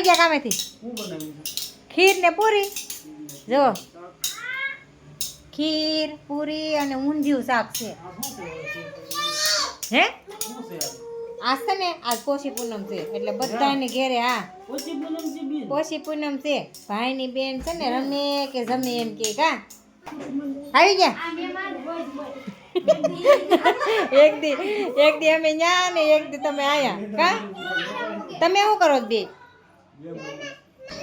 આવી ગયા કામેથી? ખીર ને પૂરી. જો ખીર પૂરી અને ઊંધિયું શાક છે. હે આજ છે ને આજ પોષી પૂનમ છે એટલે બધાને ઘેરે. હા પોષી પૂનમ છે. ભાઈની બેન છે ને રમે કે જમે એમ કે કા આવી ગયા. એક દી અમે ન્યા ને એક દી તમે આયા કા. તમે શું કરો બે?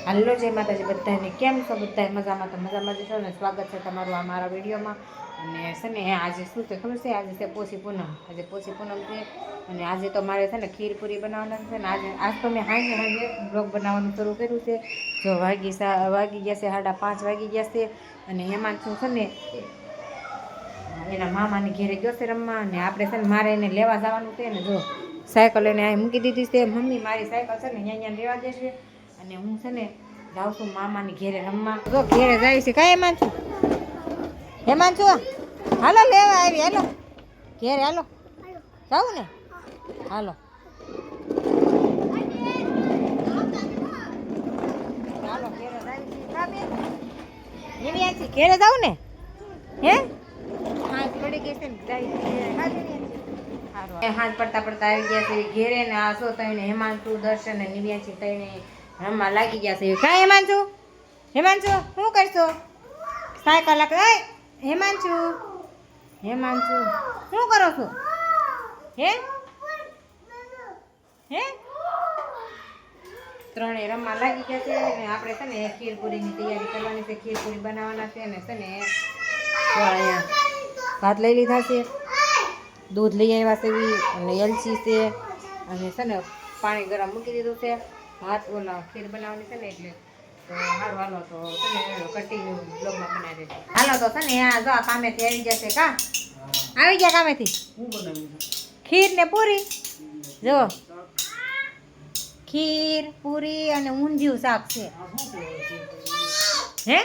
હાલો જય માતાજી બધાને. કેમ છો બધા? મજામાં? તો મજામાં જ છો ને. સ્વાગત છે તમારું આ મારા વિડીયોમાં. અને છે ને આજે શું છે ખબર છે? આજે છે પોષી પૂનમ. આજે પોષી પૂનમ છે અને આજે તો મારે છે ને ખીર પૂરી બનાવવાના છે ને આજ તો મેં હાંજે બ્લોગ બનાવવાનું શરૂ કર્યું છે. જો વાગી ગયા છે 5:30 વાગી ગયા છે અને એમાં શું છે ને એના મામાની ઘેરે ગયો છે રમવા. અને આપણે છે ને મારે એને લેવા જવાનું છે ને જો સાયકલ એને અહીં મૂકી દીધી છે. મમ્મી મારી સાયકલ છે ને અહીંયા લેવા દેશે અને હું છે ને જાઉં છું મામાની ઘેરે રમવા. જો ઘેરે જાય છે કાંઈ એમાં છું હાલો લેવા આવી. હાલો ઘેરે હાલો જાઉં ને. હાલો હાલો ઘેરે જાય છે ઘેરે જાઉં ને. હે હાથ પડી ગઈ છે ને હાથ પડતા આવી ગયા છે ઘેરે ને. આ શું તઈને હેમાંશુ દર્શન ને નિવ્યાંશી તઈને રમવા લાગી ગયા છે. કાંઈ હેમાંશુ શું કરશો? સાયકલ હેમાંશુ શું કરો છો? હે ત્રણે રમવા લાગી ગયા છે અને આપણે છે ને ખીર પૂરીની તૈયારી કરવાની છે. ખીર પૂરી બનાવવાના છે અને છે ને અહીંયા ભાત લઈ લીધા છે, દૂધ લઈ આવ્યા છે અને એલચી છે અને છે ને પાણી ગરમ મૂકી દીધું છે. ભાત ઓલા ખીર બનાવવાની છે ને એટલે તો સારું હાલો તો છે ને કન્ટિન્યુ બ્લોગમાં બનાવી દેજો. હાલો તો છે ને આ જો કામેથી આવી જશે કા. આવી ગયા કામેથી? ખીર ને પૂરી. જો ખીર પૂરી અને ઊંધિયું શાક છે. હે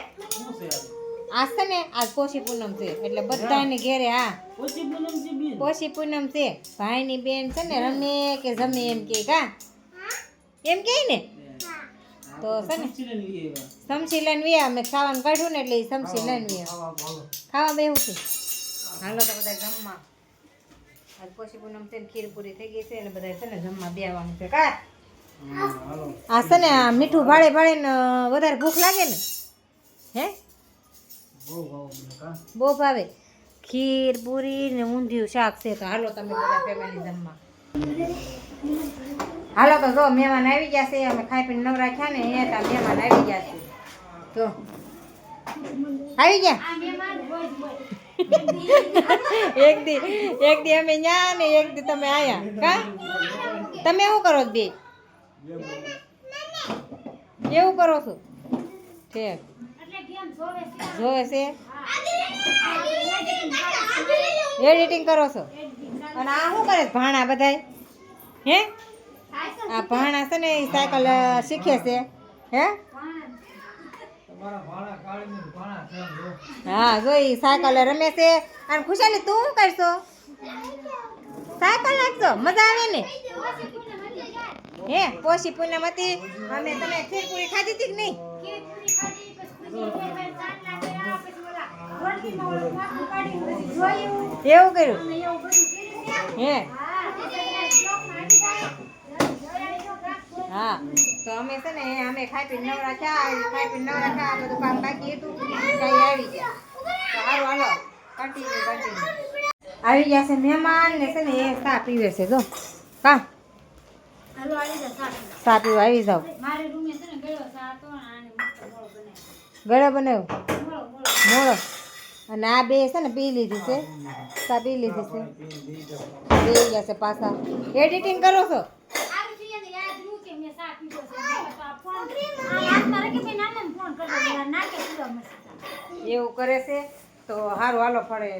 આજ છે ને આજ પોષી પૂનમ છે એટલે બધાને ઘેરે. હા પોષી પૂનમ છે. ભાઈની બેન છે ને રમે કે જમે એમ કે કા એમ કે ને. તો છે ને સમસી લઈને વ્યા અમે ખાવાનું કાઢ્યું ને એટલે સમસી લઈને વ્યા ખાવા બેવું છે. હાલો તો બધા જમવા. આજ પોષી પૂનમ છે ને ખીર પૂરી થઈ ગઈ છે ને બધા છે ને જમવા બેવાનું છે કા. આ છે ને મીઠું ભાળે ને વધારે ભૂખ લાગે ને. હે બહુ ભાવે. ખીર પૂરી ને ઊંધિયું શાક છે. તો હાલો તમે બધા ફેમિલી જમવા. હાલો તો જો મહેમાન આવી ગયા છે. અમે ખાઈ પીને નવરા થયા ને એ ત્યાં મહેમાન આવી ગયા છે. તો આવી ગયા. એક દી અમે ન્યા ને એક દી તમે આયા કા. તમે શું કરો બે? કેવું કરો છો? ઠીક જોવે છે એડિટિંગ કરો છો. અને આ શું કરે ભાણા બધાય? હે આ ભાણા છે ને એ સાયકલ શીખે છે. હે હા જોઈ સાયકલ રમે છે. અને ખુશાલી તું શું કરશો? સાયકલ નાખશો? મજા આવે ને. હે પોષી પૂનમ હતી અમે તમે ખીર પૂરી ખાધી હતી કે નહીં? એવું કર્યું હે? હા તો અમે છે ને અમે ખાઈ પીને નવરા થયા બધું કામ બાકી હતું કઈ આવી ગયા. તો સારું હાલો કન્ટિન્યુ આવી ગયા છે મહેમાન ને છે ને એ ચા પીવે છે. જો કા ચા પીવા આવી જાવ. ગળો બનાવ્યો મોળો અને આ બે છે ને પી લીધી છે. ચા પી લીધી છે. બે ગયા છે પાછા. એડિટિંગ કરો છો? એવું કરે છે તો સારું હાલો ફળે.